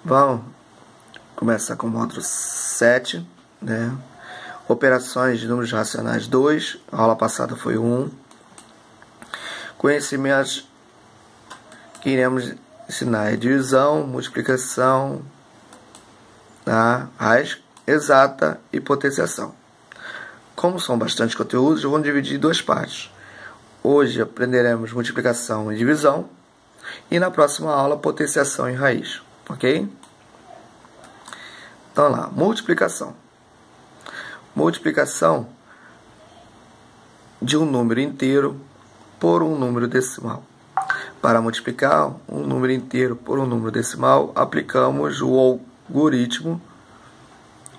Vamos começar com o módulo 7, né? Operações de números racionais 2, a aula passada foi 1. Conhecimentos que iremos ensinar é divisão, multiplicação, tá? Raiz exata e potenciação. Como são bastante conteúdos, vamos dividir em duas partes. Hoje aprenderemos multiplicação e divisão, e na próxima aula potenciação e raiz, ok? Então lá, multiplicação. Multiplicação de um número inteiro por um número decimal. Para multiplicar um número inteiro por um número decimal, aplicamos o algoritmo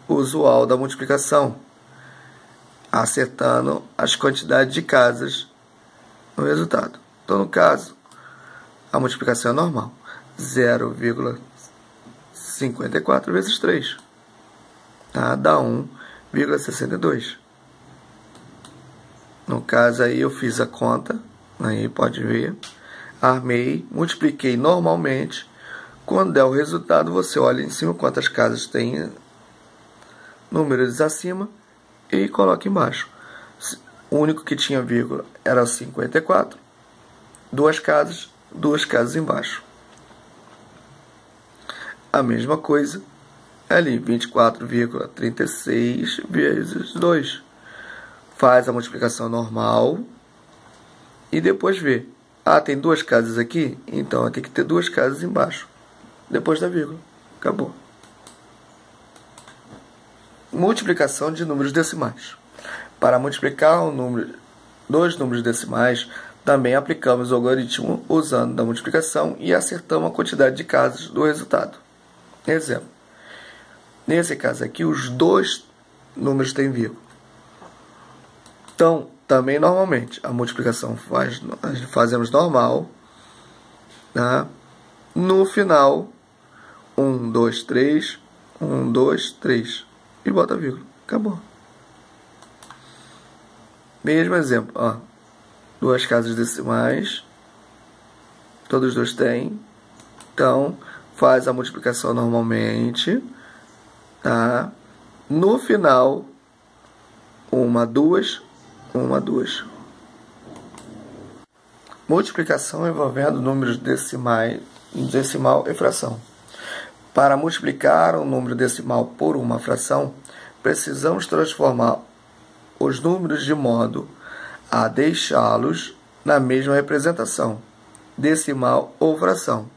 usual da multiplicação, acertando as quantidades de casas no resultado. Então, no caso, a multiplicação é normal. 0,54 vezes 3. Tá? Dá 1,62. No caso aí eu fiz a conta. Aí pode ver. Armei, multipliquei normalmente. Quando der o resultado, você olha em cima quantas casas tem números acima e coloca embaixo. O único que tinha vírgula era o 54. Duas casas embaixo. A mesma coisa ali, 24,36 vezes 2. Faz a multiplicação normal e depois vê. Ah, tem duas casas aqui? Então tem que ter duas casas embaixo, depois da vírgula. Acabou. Multiplicação de números decimais. Para multiplicar dois números decimais, também aplicamos o algoritmo usando da multiplicação e acertamos a quantidade de casas do resultado. Exemplo. Nesse caso aqui, os dois números têm vírgula. Então, também normalmente, a multiplicação fazemos normal. Tá? No final, 1, 2, 3, 1, 2, 3. E bota vírgula. Acabou. Mesmo exemplo, ó. Duas casas decimais. Todos os dois têm. Então, faz a multiplicação normalmente. Tá? No final, 1, 2, 1, 2. Multiplicação envolvendo números decimais, decimal e fração. Para multiplicar um número decimal por uma fração, precisamos transformar os números de modo a deixá-los na mesma representação, decimal ou fração,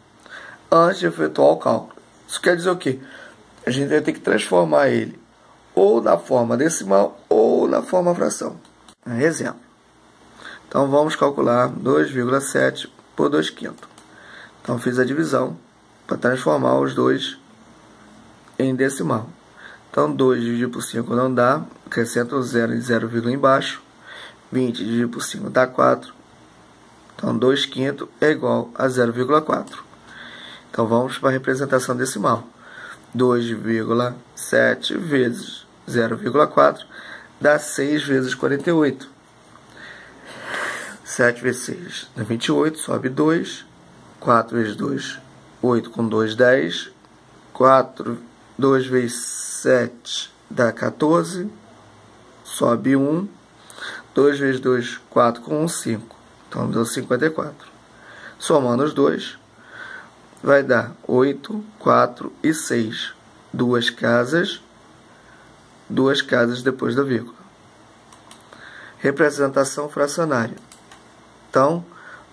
antes de efetuar o cálculo. Isso quer dizer o quê? A gente vai ter que transformar ele ou na forma decimal ou na forma fração. Exemplo. Então vamos calcular 2,7 por 2 quintos. Então fiz a divisão para transformar os dois em decimal. Então 2 dividido por 5 não dá, acrescenta o 0 e 0, embaixo. 20 dividido por 5 dá 4. Então 2 quintos é igual a 0,4. Então vamos para a representação decimal. 2,7 vezes 0,4 dá 6 vezes 48. 7 vezes 6 dá 28, sobe 2. 4 vezes 2, 8 com 2, 10. 2 vezes 7 dá 14. Sobe 1. 2 vezes 2, 4 com 1, 5. Então deu 54. Somando os dois, vai dar 8, 4 e 6. Duas casas depois da vírgula. Representação fracionária. Então,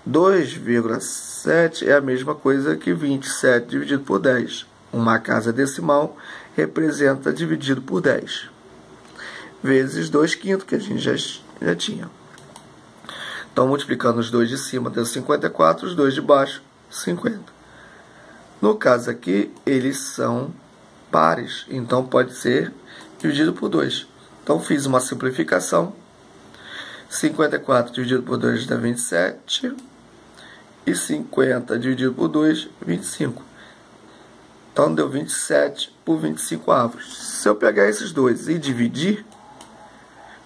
2,7 é a mesma coisa que 27 dividido por 10. Uma casa decimal representa dividido por 10. Vezes 2 quintos, que a gente já tinha. Então, multiplicando os dois de cima, deu 54, os dois de baixo, 50. No caso aqui, eles são pares, então pode ser dividido por 2. Então, fiz uma simplificação. 54 dividido por 2 dá 27. E 50 dividido por 2, 25. Então, deu 27 por 25 avos. Se eu pegar esses dois e dividir,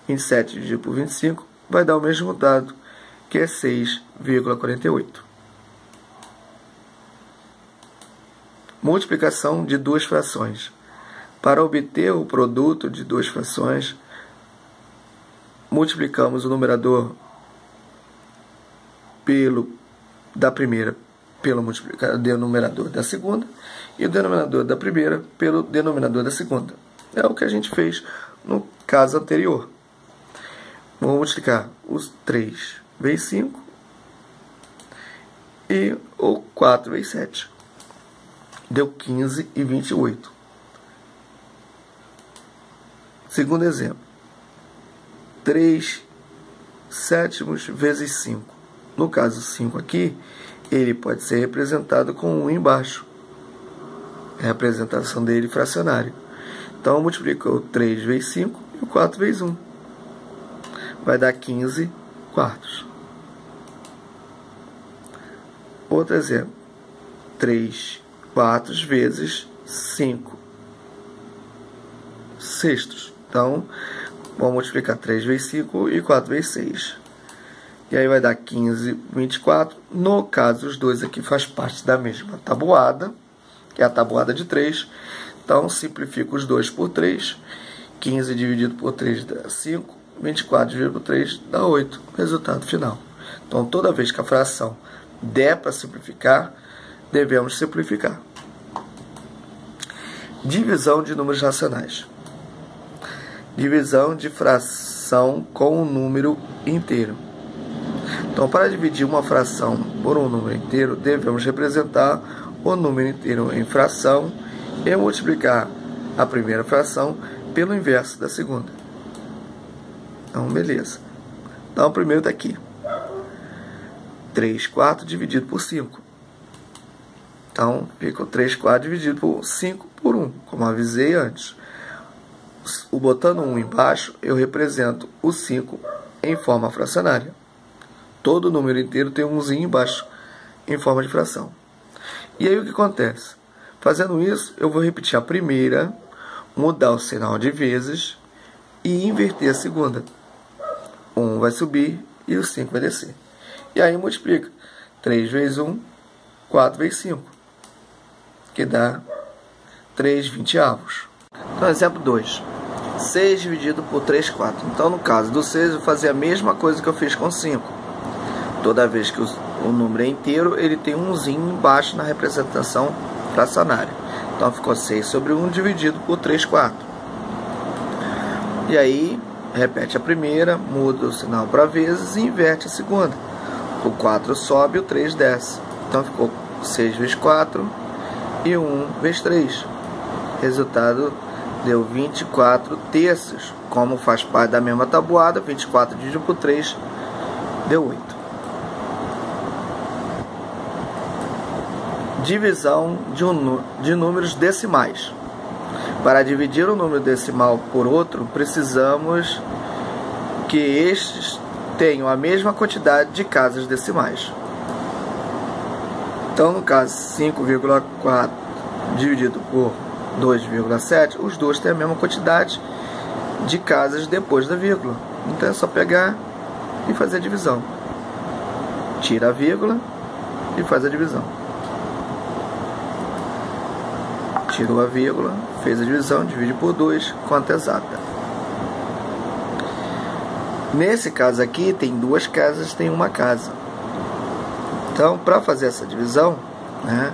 27 dividido por 25, vai dar o mesmo dado, que é 6,48. multiplicação de duas frações. Para obter o produto de duas frações, multiplicamos o numerador da primeira pelo denominador da segunda e o denominador da primeira pelo denominador da segunda. É o que a gente fez no caso anterior. Vamos multiplicar os 3 vezes 5 e o 4 vezes 7. Deu 15 e 28. Segundo exemplo. 3 sétimos vezes 5. No caso 5 aqui, ele pode ser representado com 1 embaixo. É a representação dele fracionário. Então, multiplicou 3 vezes 5 e o 4 vezes 1. Vai dar 15 quartos. Outro exemplo. 3 quartos vezes 5 sextos. Então, vamos multiplicar 3 vezes 5 e 4 vezes 6. E aí vai dar 15, 24. No caso, os dois aqui fazem parte da mesma tabuada, que é a tabuada de 3. Então, simplifico os 2 por 3. 15 dividido por 3 dá 5. 24 dividido por 3 dá 8. Resultado final. Então, toda vez que a fração der para simplificar, devemos simplificar. Divisão de números racionais. Divisão de fração com um número inteiro. Então, para dividir uma fração por um número inteiro, devemos representar o número inteiro em fração e multiplicar a primeira fração pelo inverso da segunda. Então, beleza. Então, o primeiro está aqui. 3 quartos dividido por 5. Então, fica o 3 quartos dividido por 5 por 1, como avisei antes. Botando 1 embaixo, eu represento o 5 em forma fracionária. Todo número inteiro tem um 1zinho embaixo, em forma de fração. E aí o que acontece? Fazendo isso, eu vou repetir a primeira, mudar o sinal de vezes e inverter a segunda. 1 vai subir e o 5 vai descer. E aí multiplica. 3 vezes 1, 4 vezes 5. Que dá 3 vinte-avos. Então, exemplo 2. 6 dividido por 3 quartos. Então, no caso do 6, eu vou fazer a mesma coisa que eu fiz com 5. Toda vez que o número é inteiro, ele tem um 1zinho embaixo na representação fracionária. Então, ficou 6 sobre 1 dividido por 3 quartos. E aí, repete a primeira, muda o sinal para vezes e inverte a segunda. O 4 sobe e o 3 desce. Então, ficou 6 vezes 4 e 1 vezes 3. Resultado deu 24 terços. Como faz parte da mesma tabuada, 24 dividido por 3 deu 8. Divisão de números decimais. Para dividir um número decimal por outro, precisamos que estes tenham a mesma quantidade de casas decimais. Então, no caso, 5,4 dividido por 2,7, os dois têm a mesma quantidade de casas depois da vírgula. Então, é só pegar e fazer a divisão. Tira a vírgula e faz a divisão. Tirou a vírgula, fez a divisão, divide por 2, conta exata. Nesse caso aqui, tem duas casas, tem uma casa. Então, para fazer essa divisão, né,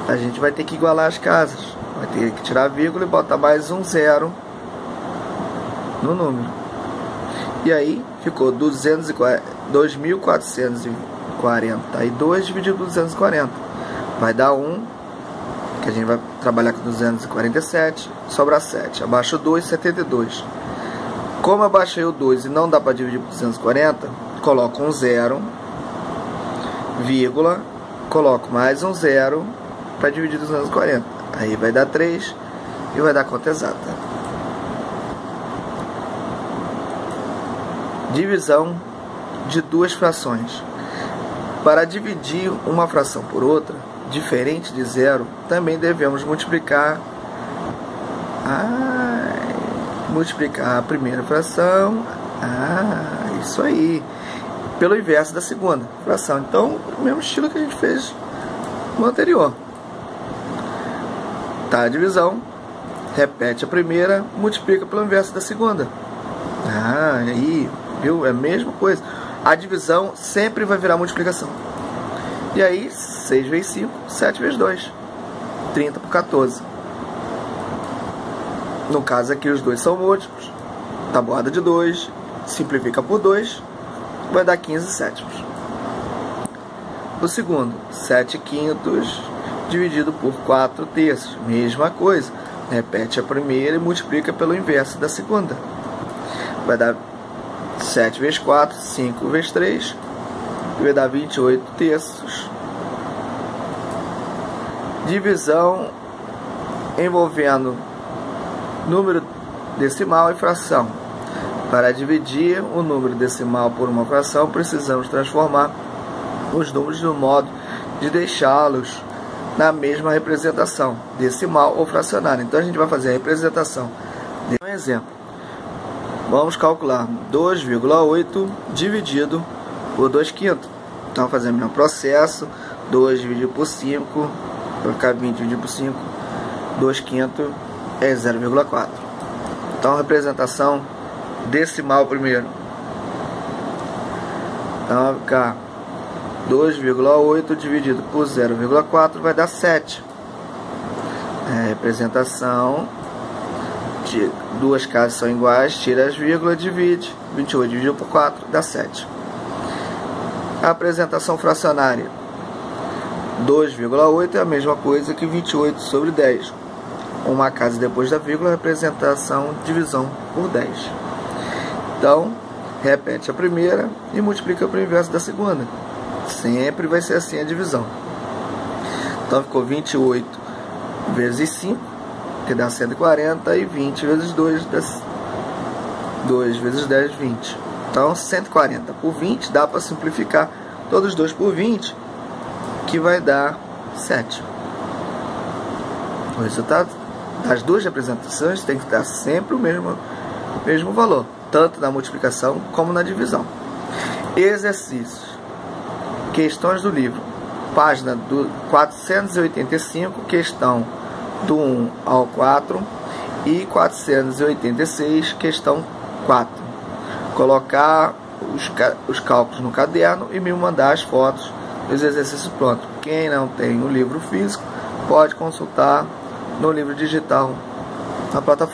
a gente vai ter que igualar as casas. Vai ter que tirar a vírgula e botar mais um 0 no número. E aí, ficou 2.442 dividido por 240. Vai dar 1. Que a gente vai trabalhar com 247, sobra 7. Abaixo o 2, 72. Como eu baixei o 2 e não dá para dividir por 240, coloco um 0, vírgula, coloco mais um 0 para dividir 240. Aí vai dar 3 e vai dar conta exata. Divisão de duas frações. Para dividir uma fração por outra, diferente de 0, também devemos multiplicar a primeira fração, isso aí, pelo inverso da segunda fração. Então, o mesmo estilo que a gente fez no anterior. Tá a divisão, repete a primeira, multiplica pelo inverso da segunda. Aí, viu? É a mesma coisa. A divisão sempre vai virar multiplicação. E aí, 6 vezes 5, 7 vezes 2. 30 por 14. No caso aqui, os dois são múltiplos. Tabuada de 2, simplifica por 2, vai dar 15 sétimos. O segundo, 7 quintos dividido por 4 terços. Mesma coisa. Repete a primeira e multiplica pelo inverso da segunda. Vai dar 7 vezes 4, 5 vezes 3, e vai dar 28 terços. Divisão envolvendo número decimal e fração. Para dividir o número decimal por uma fração, precisamos transformar os números no modo de deixá-los na mesma representação, decimal ou fracionária. Então a gente vai fazer a representação. Um exemplo. Vamos calcular 2,8 dividido por 2 quintos. Então fazemos o mesmo processo. 2 dividido por 5, vai ficar 20 dividido por 5, 2 quintos é 0,4. Então representação decimal primeiro. Então vai ficar 2,8 dividido por 0,4 vai dar 7. Representação de duas casas são iguais, tira as vírgulas, divide. 28 dividido por 4 dá 7. A apresentação fracionária. 2,8 é a mesma coisa que 28 sobre 10. Uma casa depois da vírgula, representação divisão por 10. Então, repete a primeira e multiplica pelo inverso da segunda. Sempre vai ser assim a divisão. Então ficou 28 vezes 5, que dá 140, e 20 vezes 2, dá 2 vezes 10, 20. Então 140 por 20 dá para simplificar todos os 2 por 20, que vai dar 7. O resultado das duas representações tem que dar sempre o mesmo valor, tanto na multiplicação como na divisão. Exercícios. Questões do livro. Página do 485, questão do 1 ao 4 e 486, questão 4. Colocar os cálculos no caderno e me mandar as fotos dos exercícios prontos. Quem não tem o livro físico pode consultar no livro digital na plataforma.